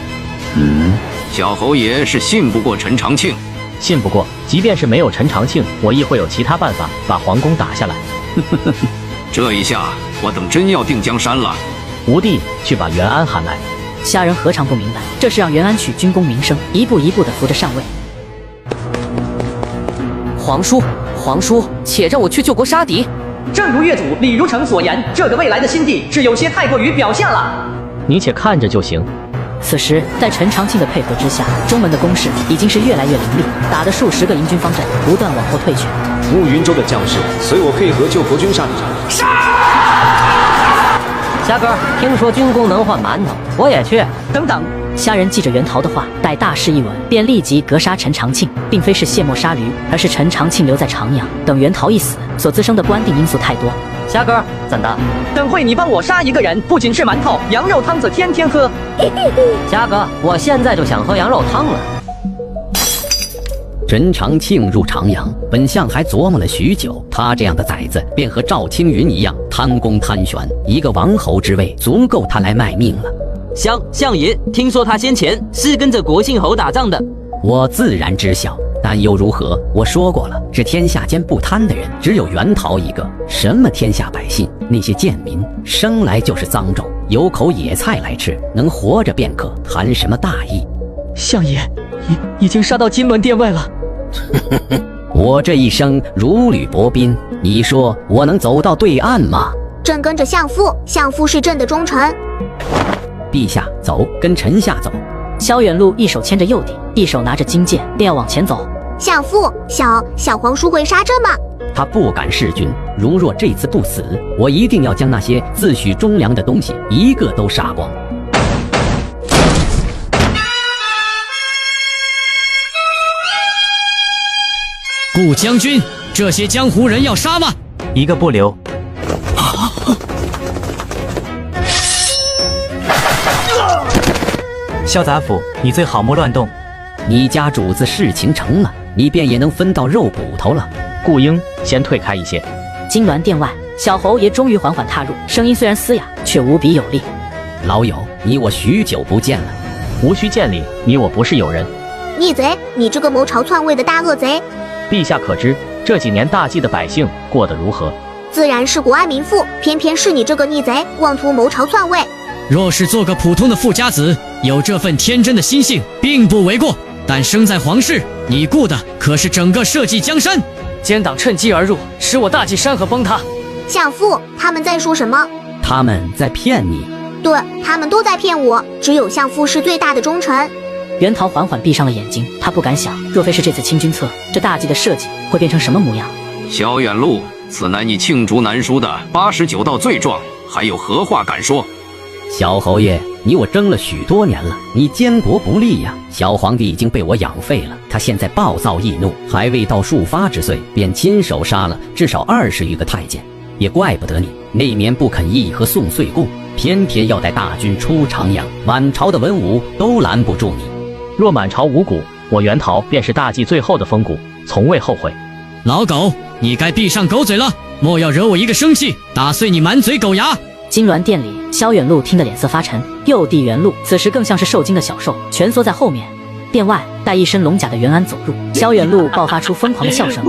[SPEAKER 14] 小侯爷是信不过陈长庆，
[SPEAKER 3] 信不过，即便是没有陈长庆，我亦会有其他办法把皇宫打下来。
[SPEAKER 14] 这一下，我等真要定江山了。
[SPEAKER 3] 吴帝，去把袁安喊来。
[SPEAKER 2] 虾人何尝不明白，这是让袁安取军功名声，一步一步地扶着上位。
[SPEAKER 9] 皇叔，且让我去救国杀敌。
[SPEAKER 6] 正如岳祖李如成所言，这个未来的新帝是有些太过于表现了。
[SPEAKER 3] 你且看着就行。
[SPEAKER 2] 此时，在陈长庆的配合之下，中门的攻势已经是越来越凌厉，打得数十个营军方阵不断往后退去。
[SPEAKER 17] 慕云州的将士随我配合救国军杀敌。
[SPEAKER 12] 虾哥，听说军功能换馒头，我也去。
[SPEAKER 6] 等等，
[SPEAKER 2] 虾人记着袁陶的话，待大势一稳，便立即格杀陈长庆，并非是卸磨杀驴，而是陈长庆留在长阳，等袁陶一死，所滋生的不安定因素太多。
[SPEAKER 12] 虾哥，怎的？
[SPEAKER 6] 等会你帮我杀一个人，不仅是馒头、羊肉汤子天天喝。
[SPEAKER 12] 虾哥，我现在就想喝羊肉汤了。
[SPEAKER 10] 陈长庆入长阳，本相还琢磨了许久，他这样的崽子便和赵青云一样贪功贪权，一个王侯之位足够他来卖命了。
[SPEAKER 8] 相爷，听说他先前是跟着国姓侯打仗的。
[SPEAKER 10] 我自然知晓，但又如何？我说过了，这天下间不贪的人只有袁陶一个。什么天下百姓，那些贱民生来就是脏肉，有口野菜来吃，能活着便可，谈什么大义？
[SPEAKER 8] 相爷，已经杀到金銮殿外了。
[SPEAKER 10] 我这一生如履薄冰，你说我能走到对岸吗？
[SPEAKER 16] 朕跟着相父，相父是朕的忠臣。
[SPEAKER 10] 陛下，走，跟臣下走。
[SPEAKER 2] 萧远路一手牵着幼弟，一手拿着金剑，便要往前走。
[SPEAKER 16] 相父，小皇叔会杀朕吗？
[SPEAKER 10] 他不敢弑君，如若这次不死，我一定要将那些自诩忠良的东西一个都杀光。
[SPEAKER 7] 顾将军，这些江湖人要杀吗？
[SPEAKER 4] 一个不留。萧杂府，你最好莫乱动。
[SPEAKER 10] 你家主子事情成了，你便也能分到肉骨头了。
[SPEAKER 3] 顾英，先退开一些。
[SPEAKER 2] 金銮殿外，小侯爷终于缓缓踏入，声音虽然嘶哑，却无比有力。
[SPEAKER 10] 老友，你我许久不见了。
[SPEAKER 3] 无需见礼，你我不是友人。
[SPEAKER 16] 逆贼，你这个谋朝篡位的大恶贼！
[SPEAKER 3] 陛下可知这几年大纪的百姓过得如何？
[SPEAKER 16] 自然是国安民富，偏偏是你这个逆贼妄图谋朝篡位。
[SPEAKER 7] 若是做个普通的富家子，有这份天真的心性，并不为过。但生在皇室，你顾的可是整个社稷江山。
[SPEAKER 8] 奸党趁机而入，使我大纪山河崩塌。
[SPEAKER 16] 相父，他们在说什么？
[SPEAKER 10] 他们在骗你。
[SPEAKER 16] 对，他们都在骗我，只有相父是最大的忠臣。
[SPEAKER 2] 袁陶缓缓闭上了眼睛，他不敢想，若非是这次清君侧，这大计的设计会变成什么模样。
[SPEAKER 14] 萧远路，此乃你罄竹难书的89道罪状，还有何话敢说？
[SPEAKER 10] 小侯爷，你我争了许多年了，你监国不力呀。小皇帝已经被我养废了，他现在暴躁易怒，还未到数发之岁，便亲手杀了至少20余个太监，也怪不得你那年不肯议和宋岁贡，偏偏要带大军出长阳，满朝的文武都拦不住你。
[SPEAKER 3] 若满朝无骨，我袁陶便是大纪最后的风骨，从未后悔。
[SPEAKER 7] 老狗，你该闭上狗嘴了，莫要惹我一个生气，打碎你满嘴狗牙。
[SPEAKER 2] 金銮殿里，萧远路听得脸色发沉，右帝元禄此时更像是受惊的小兽，蜷缩在后面。殿外，带一身龙甲的袁安走入，萧远路爆发出疯狂的笑声。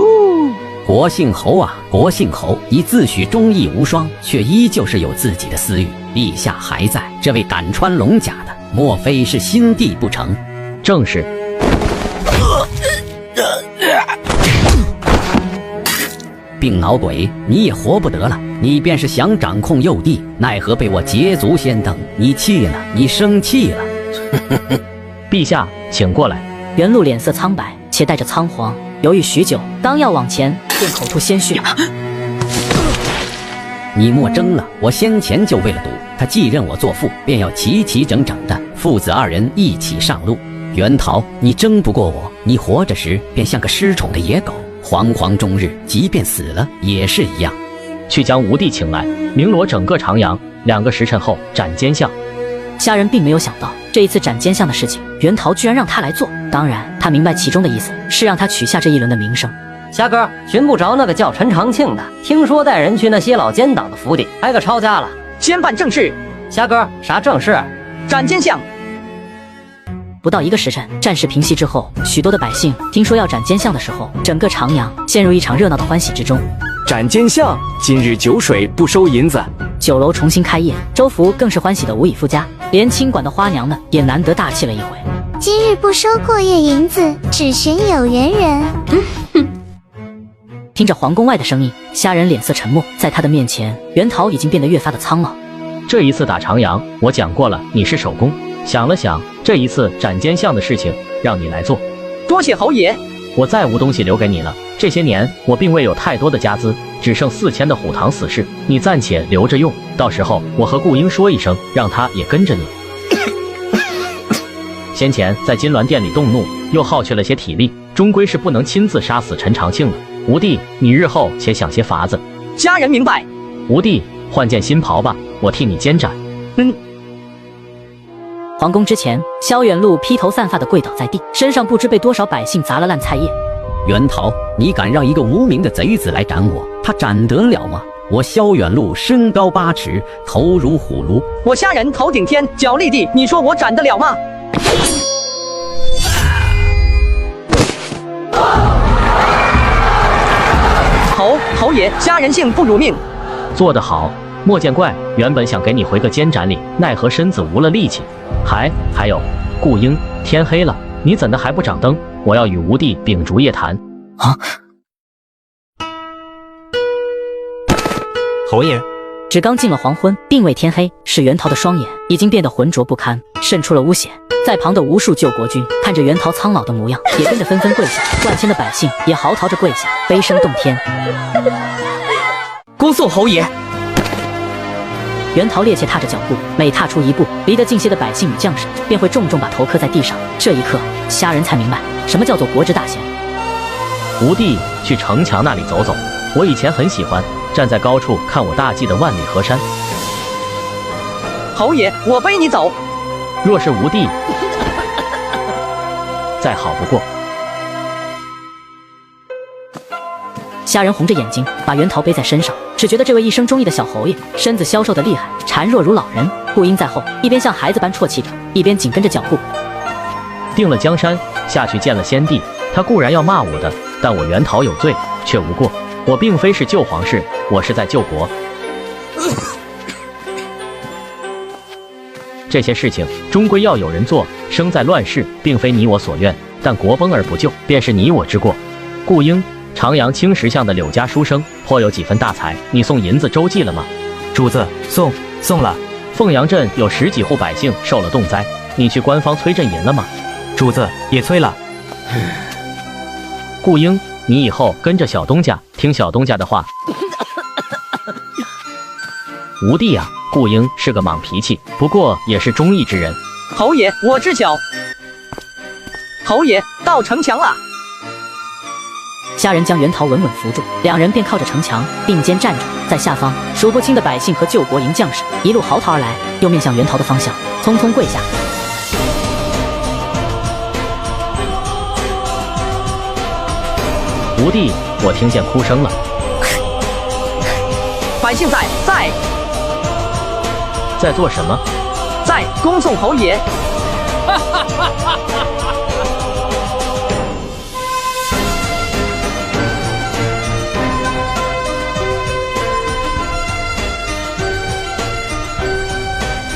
[SPEAKER 10] 国姓侯啊，国姓侯，你自诩忠义无双，却依旧是有自己的私欲。陛下还在，这位敢穿龙甲的，莫非是新帝不成？
[SPEAKER 3] 正是。
[SPEAKER 10] 病脑鬼，你也活不得了！你便是想掌控右帝，奈何被我捷足先登。你气了，你生气了。
[SPEAKER 3] 陛下，请过来。
[SPEAKER 2] 袁路脸色苍白，且带着仓皇，犹豫许久，刚要往前，便口吐鲜血。
[SPEAKER 10] 你莫争了，我先前就为了赌他继任我做父，便要齐齐整整的父子二人一起上路。袁桃，你争不过我，你活着时便像个失宠的野狗。惶惶终日，即便死了也是一样。
[SPEAKER 3] 去将吴帝请来，鸣锣整个长阳，2个时辰后斩奸相。
[SPEAKER 2] 虾仁并没有想到，这一次斩奸相的事情，袁桃居然让他来做。当然，他明白其中的意思，是让他取下这一轮的名声。
[SPEAKER 6] 虾哥，寻不着那个叫陈长庆的，听说带人去那些老奸党的府邸，挨个抄家了。先办正事。虾哥，啥正事？斩奸相。
[SPEAKER 2] 不到1个时辰，战事平息之后，许多的百姓听说要斩奸相的时候，整个长阳陷入一场热闹的欢喜之中。
[SPEAKER 11] 斩奸相，今日酒水不收银子。
[SPEAKER 2] 酒楼重新开业，周福更是欢喜的无以复加，连清馆的花娘们也难得大气了一回。
[SPEAKER 16] 今日不收过夜银子，只寻有缘人。
[SPEAKER 2] 听着皇宫外的声音，虾仁脸色沉默，在他的面前，袁桃已经变得越发的苍老。
[SPEAKER 3] 这一次打长阳，我讲过了，你是首功。想了想，这一次斩奸相的事情让你来做。
[SPEAKER 6] 多谢侯爷。
[SPEAKER 3] 我再无东西留给你了。这些年我并未有太多的家资，只剩4000的虎堂死士，你暂且留着用。到时候我和顾英说一声，让他也跟着你。先前在金銮殿里动怒，又耗去了些体力，终归是不能亲自杀死陈长庆的。吴帝，你日后且想些法子。
[SPEAKER 6] 家人明白。
[SPEAKER 3] 吴帝，换件新袍吧，我替你监斩。
[SPEAKER 2] 皇宫之前，萧远路披头散发的跪倒在地，身上不知被多少百姓砸了烂菜叶。
[SPEAKER 10] 袁桃，你敢让一个无名的贼子来斩我，他斩得了吗？我萧远路身高8尺，头如虎颅，
[SPEAKER 6] 我虾仁头顶天，脚立地，你说我斩得了吗？侯爷，虾仁幸不辱命。
[SPEAKER 3] 做得好，莫见怪。原本想给你回个监斩礼，奈何身子无了力气。还有，顾英，天黑了，你怎的还不掌灯？我要与吴帝秉烛夜谈。
[SPEAKER 4] 啊！侯爷，
[SPEAKER 2] 只刚进了黄昏，并未天黑，使袁桃的双眼已经变得浑浊不堪，渗出了污血。在旁的无数救国军看着袁桃苍老的模样，也跟着纷纷跪下，万千的百姓也嚎啕着跪下，悲声动天。
[SPEAKER 6] 恭送侯爷。
[SPEAKER 2] 袁桃趔趄踏着脚步，每踏出一步，离得近些的百姓与将士便会重重把头磕在地上。这一刻，虾仁才明白什么叫做国之大贤。
[SPEAKER 3] 吴帝，去城墙那里走走，我以前很喜欢站在高处看我大计的万里河山。
[SPEAKER 6] 侯爷，我背你走。
[SPEAKER 3] 若是吴帝，再好不过。
[SPEAKER 2] 虾仁红着眼睛把袁桃背在身上，只觉得这位一生忠义的小侯爷身子消瘦的厉害，孱弱如老人。顾英在后一边像孩子般啜泣着，一边紧跟着脚步。
[SPEAKER 3] 定了江山，下去见了先帝，他固然要骂我的，但我袁桃有罪却无过，我并非是救皇室，我是在救国。这些事情终归要有人做，生在乱世并非你我所愿，但国崩而不救，便是你我之过。顾英，长阳青石巷的柳家书生颇有几分大才，你送银子周济了吗？
[SPEAKER 4] 主子，送了。
[SPEAKER 3] 凤阳镇有10几户百姓受了冻灾，你去官方催赈银了吗？
[SPEAKER 4] 主子也催了。
[SPEAKER 3] 顾英，你以后跟着小东家，听小东家的话。吴帝啊，顾英是个莽脾气，不过也是忠义之人。
[SPEAKER 6] 侯爷，我知晓。侯爷，到城墙了。
[SPEAKER 2] 虾仁将袁桃稳稳扶住，两人便靠着城墙并肩站着，在下方数不清的百姓和救国营将士一路嚎啕而来，又面向袁桃的方向匆匆跪下。
[SPEAKER 3] 吴帝，我听见哭声了。
[SPEAKER 6] 百姓
[SPEAKER 3] 在做什么？
[SPEAKER 6] 在恭送侯爷。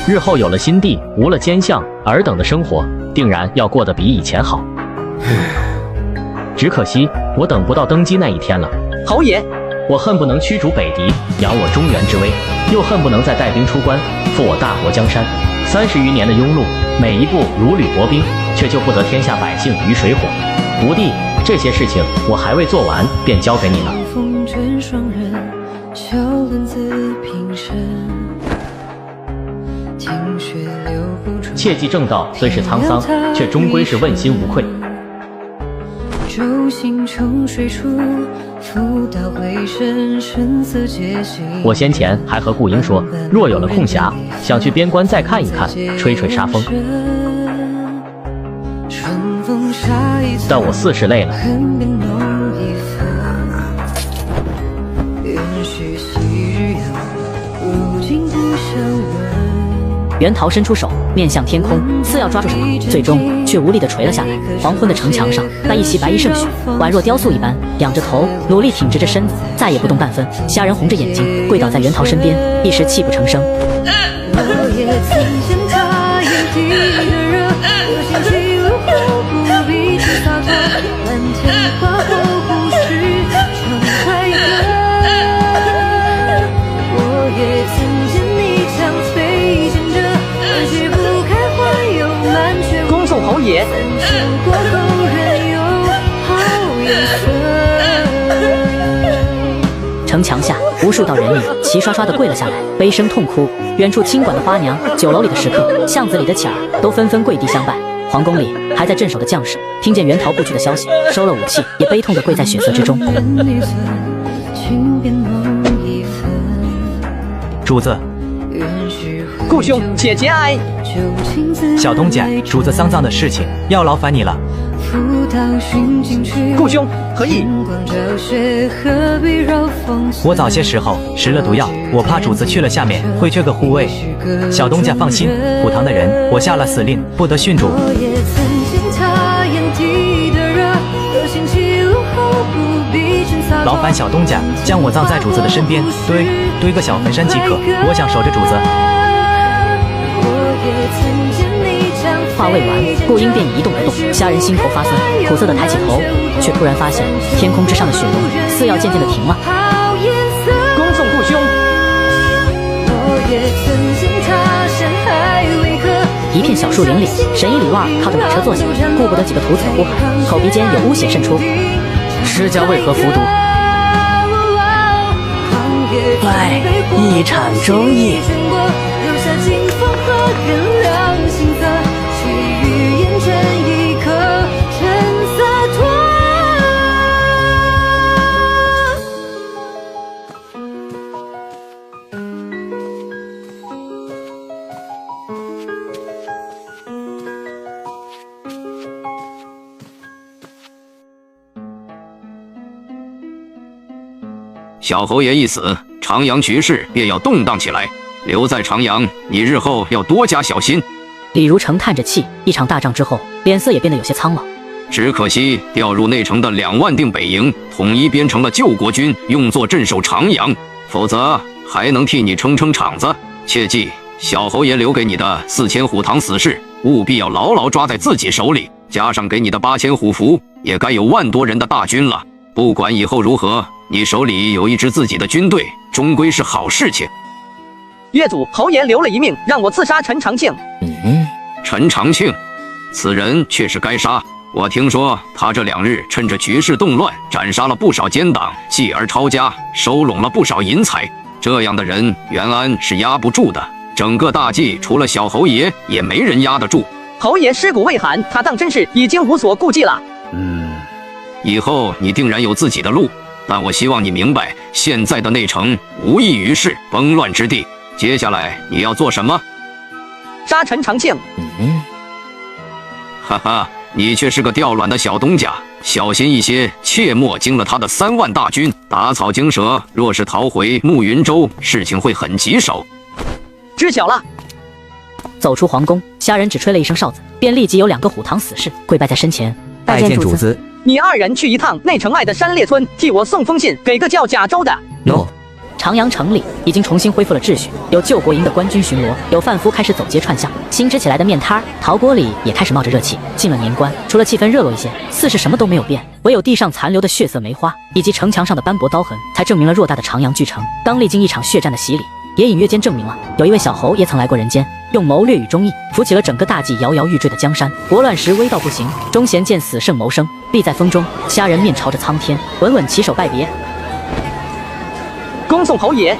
[SPEAKER 3] 日后有了新地，无了奸相，尔等的生活定然要过得比以前好。只可惜我等不到登基那一天了。
[SPEAKER 6] 侯爷，
[SPEAKER 3] 我恨不能驱逐北狄，扬我中原之威，又恨不能再带兵出关，复我大国江山。30余年的庸碌，每一步如履薄冰，却救不得天下百姓于水火。吴帝，这些事情我还未做完，便交给你了。切记正道虽是沧桑，却终归是问心无愧。我先前还和顾英说，若有了空暇，想去边关再看一看，吹吹沙风。但我似是累了。
[SPEAKER 2] 袁桃伸出手，面向天空，似要抓住什么，最终却无力地垂了下来。黄昏的城墙上，那一袭白衣胜雪，宛若雕塑一般，仰着头，努力挺直着身子，再也不动半分。虾仁红着眼睛跪倒在袁桃身边，一时泣不成声。
[SPEAKER 6] 恭送侯爷。
[SPEAKER 2] 城墙下，无数道人影齐刷刷地跪了下来，悲声痛哭。远处清馆的花娘，酒楼里的食客，巷子里的乞儿，都纷纷跪地相拜。皇宫里还在镇守的将士，听见袁桃故去的消息，收了武器，也悲痛地跪在血色之中。
[SPEAKER 13] 主子，
[SPEAKER 6] 顾兄，且节哀。
[SPEAKER 13] 小东家，主子丧葬的事情要劳烦你了。
[SPEAKER 6] 顾兄，何意？
[SPEAKER 13] 我早些时候食了毒药，我怕主子去了下面会缺个护卫。小东家放心，虎堂的人我下了死令，不得殉主。劳烦小东家将我葬在主子的身边，堆个小坟山即可。我想守着主子。
[SPEAKER 2] 话未完，顾英便已一动不动。虾仁心头发酸，苦涩地抬起头，却突然发现天空之上的雪融似要渐渐地停了。
[SPEAKER 6] 恭送顾兄。
[SPEAKER 2] 一片小树林里，神医李万靠着马车坐下，顾不得几个徒子的呼喊，口鼻间有污血渗出。
[SPEAKER 1] 施家为何服毒？
[SPEAKER 9] 拜一场忠义。
[SPEAKER 14] 小侯爷一死，长阳局势便要动荡起来。留在长阳，你日后要多加小心。
[SPEAKER 2] 李如成叹着气，一场大仗之后，脸色也变得有些苍老。
[SPEAKER 14] 只可惜调入内城的2万定北营，统一编成了救国军，用作镇守长阳，否则还能替你撑撑场子。切记，小侯爷留给你的4000虎堂死士，务必要牢牢抓在自己手里，加上给你的8000虎符，也该有1万多人的大军了。不管以后如何，你手里有一支自己的军队，终归是好事情。
[SPEAKER 6] 岳祖侯爷留了一命，让我刺杀陈长庆。
[SPEAKER 14] 陈长庆，此人确实该杀。我听说他这2日趁着局势动乱，斩杀了不少奸党，继而抄家，收拢了不少银财。这样的人，袁安是压不住的。整个大计，除了小侯爷，也没人压得住。
[SPEAKER 6] 侯爷尸骨未寒，他当真是已经无所顾忌了。
[SPEAKER 14] 以后你定然有自己的路，但我希望你明白，现在的内城无异于是崩乱之地。接下来你要做什么？
[SPEAKER 6] 杀陈长庆。
[SPEAKER 14] 哈哈，你却是个掉卵的小东家，小心一些，切莫惊了他的3万大军。打草惊蛇，若是逃回暮云州，事情会很棘手。
[SPEAKER 6] 知晓了。
[SPEAKER 2] 走出皇宫，虾仁只吹了一声哨子，便立即有2个虎堂死士跪拜在身前，
[SPEAKER 9] 拜见主子。
[SPEAKER 6] 你2人去一趟内城外的山猎村，替我送封信给个叫贾周的。
[SPEAKER 9] No。
[SPEAKER 2] 长阳城里已经重新恢复了秩序，有救国营的官军巡逻，有贩夫开始走街串巷，新支起来的面摊儿、陶锅里也开始冒着热气。进了年关，除了气氛热络一些，似是什么都没有变，唯有地上残留的血色梅花以及城墙上的斑驳刀痕，才证明了偌大的长阳巨城刚历经一场血战的洗礼，也隐约间证明了有一位小侯也曾来过人间，用谋略与忠义扶起了整个大计摇摇欲坠的江山。国乱时危到不行，忠贤见死胜谋生，立在风中。虾仁面朝着苍天，稳稳起手拜别。
[SPEAKER 6] 恭送侯爷。